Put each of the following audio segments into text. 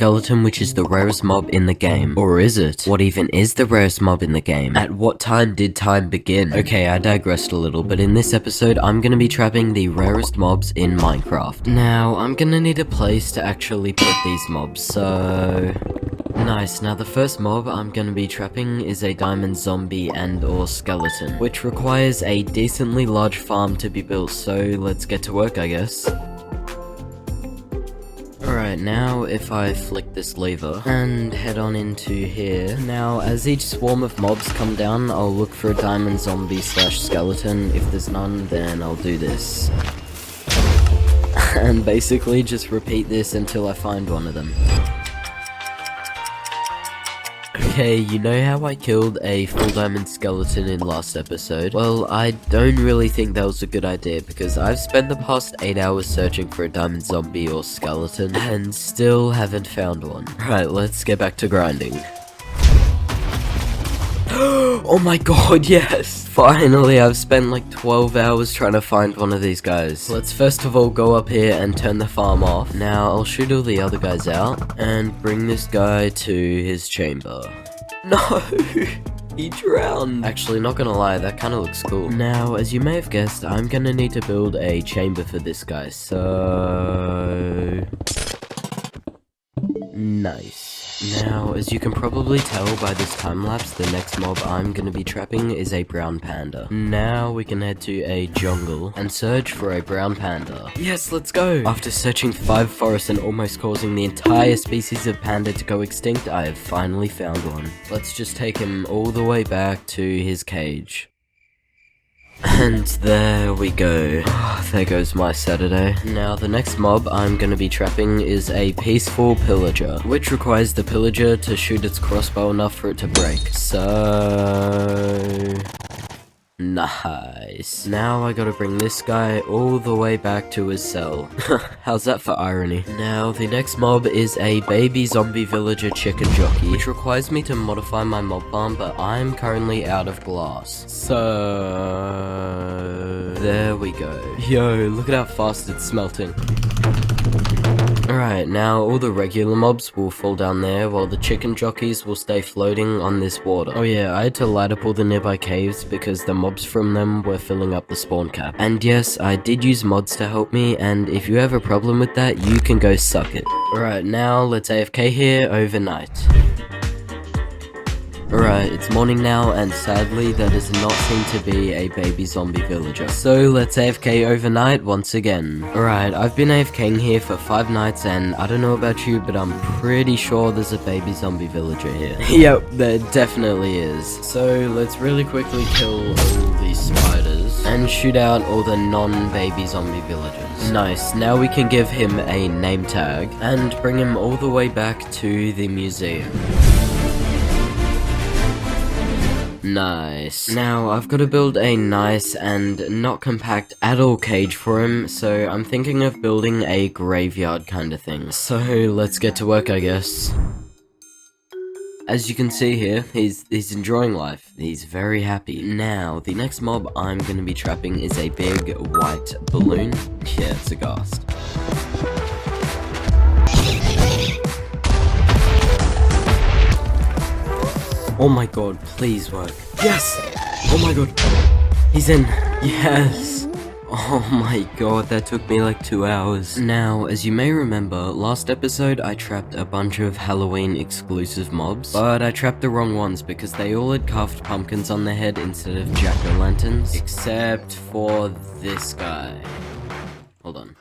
skeleton, which is the rarest mob in the game. Or is it? What even is the rarest mob in the game? At what time did time begin? Okay, I digressed a little, but in this episode, I'm gonna be trapping the rarest mobs in Minecraft. Now, I'm gonna need a place to actually put these mobs, so... Nice, now the first mob I'm gonna be trapping is a diamond zombie and or skeleton, which requires a decently large farm to be built, so let's get to work, I guess. Alright, now if I flick this lever and head on into here. Now, as each swarm of mobs come down, I'll look for a diamond zombie slash skeleton. If there's none, then I'll do this. And basically just repeat this until I find one of them. Okay, you know how I killed a full diamond skeleton in last episode? Well, I don't really think that was a good idea because I've spent the past 8 hours searching for a diamond zombie or skeleton and still haven't found one. Right, let's get back to grinding. Oh my god, yes! Finally, I've spent like 12 hours trying to find one of these guys. Let's first of all go up here and turn the farm off. Now, I'll shoot all the other guys out and bring this guy to his chamber. No! He drowned! Actually, not gonna lie, that kinda looks cool. Now, as you may have guessed, I'm gonna need to build a chamber for this guy, so... Nice. Now, as you can probably tell by this time-lapse, the next mob I'm gonna be trapping is a brown panda. Now we can head to a jungle and search for a brown panda. Yes, let's go! After searching 5 forests and almost causing the entire species of panda to go extinct, I have finally found one. Let's just take him all the way back to his cage. And there we go. There goes my Saturday. Now the next mob I'm gonna be trapping is a peaceful pillager, which requires the pillager to shoot its crossbow enough for it to break. So... Nice. Now I gotta bring this guy all the way back to his cell. How's that for irony? Now the next mob is a baby zombie villager chicken jockey, which requires me to modify my mob farm, but I'm currently out of glass. So... there we go. Yo, look at how fast it's smelting. Alright, now all the regular mobs will fall down there while the chicken jockeys will stay floating on this water. Oh yeah, I had to light up all the nearby caves because the mobs from them were filling up the spawn cap. And yes, I did use mods to help me, and if you have a problem with that, you can go suck it. Alright, now let's AFK here overnight. Alright, it's morning now, and sadly, there does not seem to be a baby zombie villager. So, let's AFK overnight once again. Alright, I've been AFKing here for 5 nights, and I don't know about you, but I'm pretty sure there's a baby zombie villager here. Yep, there definitely is. So, let's really quickly kill all these spiders, and shoot out all the non-baby zombie villagers. Nice, now we can give him a name tag, and bring him all the way back to the museum. Nice. Now, I've got to build a nice and not compact at all cage for him, so I'm thinking of building a graveyard kind of thing. So, let's get to work, I guess. As you can see here, he's enjoying life. He's very happy. Now, the next mob I'm going to be trapping is a big white balloon. Yeah, it's a ghast. Oh my god, please work. Yes! Oh my god. He's in. Yes! Oh my god, that took me like 2 hours. Now, as you may remember, last episode I trapped a bunch of Halloween exclusive mobs, but I trapped the wrong ones because they all had carved pumpkins on their head instead of jack-o'-lanterns, except for this guy. Hold on.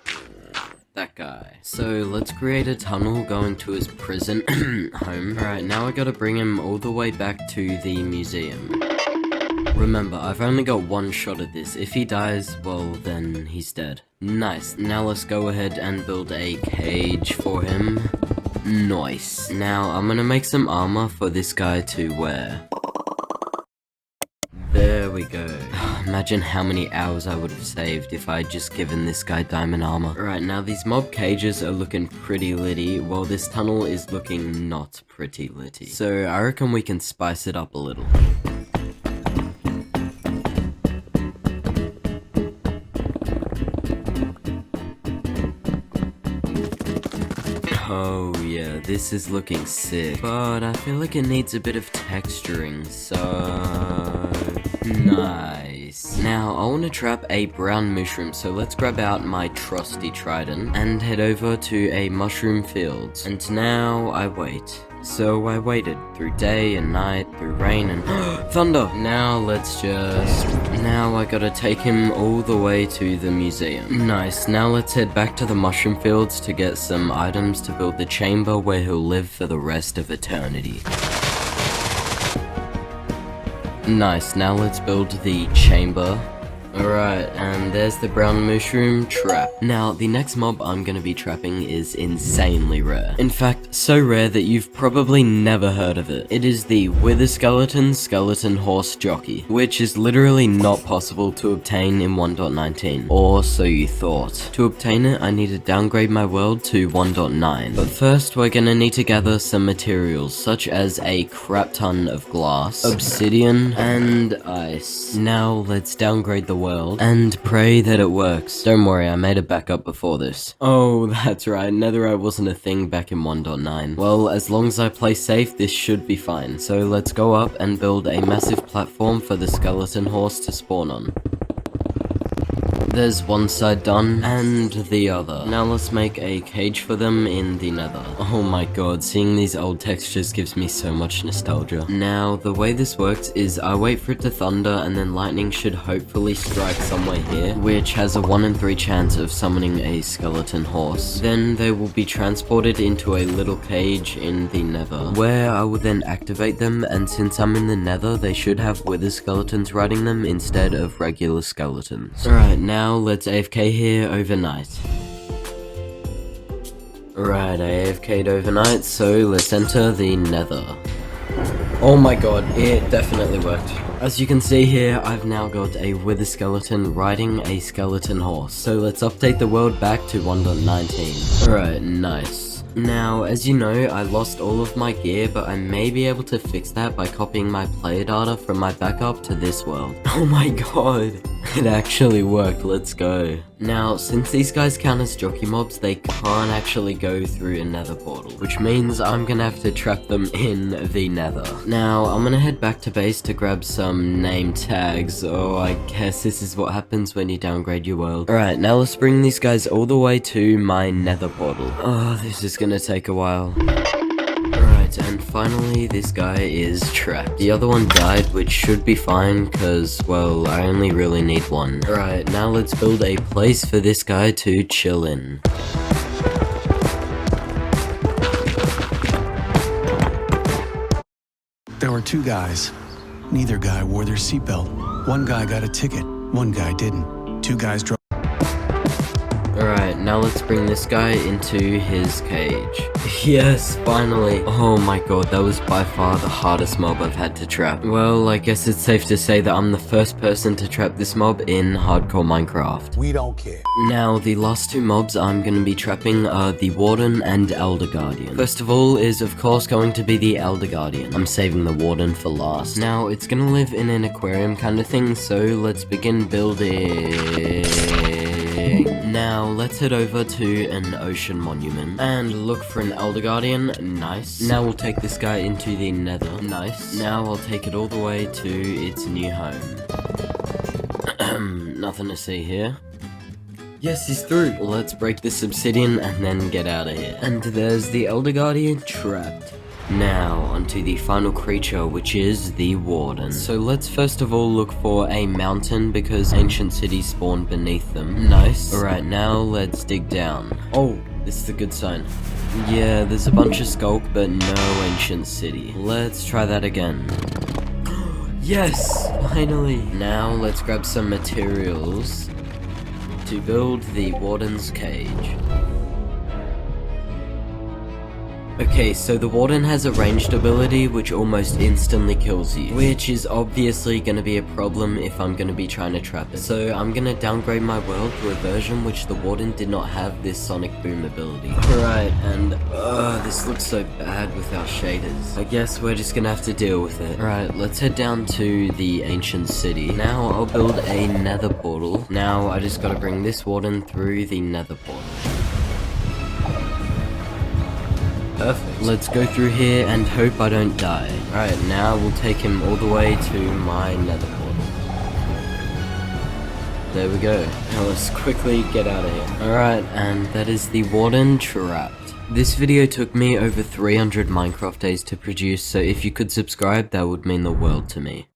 That guy. So let's create a tunnel going to his prison home. Alright, now I gotta bring him all the way back to the museum. Remember, I've only got one shot at this. If he dies, well, then he's dead. Nice. Now let's go ahead and build a cage for him. Nice. Now, I'm gonna make some armor for this guy to wear. There we go. Imagine how many hours I would have saved if I'd just given this guy diamond armor. Right, now these mob cages are looking pretty litty, while this tunnel is looking not pretty litty. So I reckon we can spice it up a little. Oh yeah, this is looking sick, but I feel like it needs a bit of texturing, so... nice. Now, I want to trap a brown mushroom, so let's grab out my trusty trident and head over to a mushroom field. And now, I wait. So I waited through day and night, through rain and thunder. Now I gotta take him all the way to the museum. Nice, now let's head back to the mushroom fields to get some items to build the chamber where he'll live for the rest of eternity. Nice, now let's build the chamber. Alright, and there's the brown mushroom trap. Now, the next mob I'm gonna be trapping is insanely rare. In fact, so rare that you've probably never heard of it. It is the Wither Skeleton Horse Jockey, which is literally not possible to obtain in 1.19, or so you thought. To obtain it, I need to downgrade my world to 1.9. But first, we're gonna need to gather some materials, such as a crap ton of glass, obsidian, and ice. Now, let's downgrade the world and pray that it works. Don't worry, I made a backup before this. Oh, that's right, netherite wasn't a thing back in 1.9. Well, as long as I play safe, this should be fine. So let's go up and build a massive platform for the skeleton horse to spawn on. There's one side done, and the other. Now let's make a cage for them in the nether. Oh my god, seeing these old textures gives me so much nostalgia. Now, the way this works is I wait for it to thunder, and then lightning should hopefully strike somewhere here, which has a 1 in 3 chance of summoning a skeleton horse. Then they will be transported into a little cage in the nether, where I will then activate them, and since I'm in the nether, they should have wither skeletons riding them instead of regular skeletons. Alright, now let's AFK here overnight. Right, I AFK'd overnight, so let's enter the nether. Oh my god, it definitely worked. As you can see here, I've now got a wither skeleton riding a skeleton horse. So let's update the world back to 1.19. Alright, nice. Now, as you know, I lost all of my gear, but I may be able to fix that by copying my player data from my backup to this world. Oh my god, it actually worked, let's go. Now, since these guys count as jockey mobs, they can't actually go through a nether portal, which means I'm gonna have to trap them in the nether. Now, I'm gonna head back to base to grab some name tags. Oh, I guess this is what happens when you downgrade your world. Alright, now let's bring these guys all the way to my nether portal. Oh, this is gonna take a while. Alright, and finally this guy is trapped. The other one died, which should be fine, cause, well, I only really need one. Alright, now let's build a place for this guy to chill in. There were 2 guys. Neither guy wore their seatbelt. One guy got a ticket, one guy didn't. 2 guys drove. Alright, now let's bring this guy into his cage. Yes, finally. Oh my god, that was by far the hardest mob I've had to trap. Well, I guess it's safe to say that I'm the first person to trap this mob in hardcore Minecraft. We don't care. Now, the last 2 mobs I'm going to be trapping are the Warden and Elder Guardian. First of all is, of course, going to be the Elder Guardian. I'm saving the Warden for last. Now, it's going to live in an aquarium kind of thing, so let's begin building. Now, let's head over to an ocean monument and look for an Elder Guardian. Nice. Now we'll take this guy into the nether. Nice. Now I'll take it all the way to its new home. Nothing to see here. Yes, he's through. Let's break this obsidian and then get out of here. And there's the Elder Guardian trapped. Now, onto the final creature, which is the Warden. So let's first of all look for a mountain, because ancient cities spawn beneath them. Nice. Alright, now let's dig down. Oh, this is a good sign. Yeah, there's a bunch of skulk, but no ancient city. Let's try that again. Yes! Finally! Now let's grab some materials to build the Warden's cage. Okay, so the Warden has a ranged ability which almost instantly kills you, which is obviously going to be a problem if I'm going to be trying to trap it. So I'm going to downgrade my world to a version which the Warden did not have this sonic boom ability. Alright, and this looks so bad without shaders. I guess we're just going to have to deal with it. Alright, let's head down to the ancient city. Now I'll build a nether portal. Now I just got to bring this Warden through the nether portal. Perfect. Let's go through here and hope I don't die. Alright, now we'll take him all the way to my nether portal. There we go. Now let's quickly get out of here. Alright, and that is the warden trapped. This video took me over 300 Minecraft days to produce, so if you could subscribe, that would mean the world to me.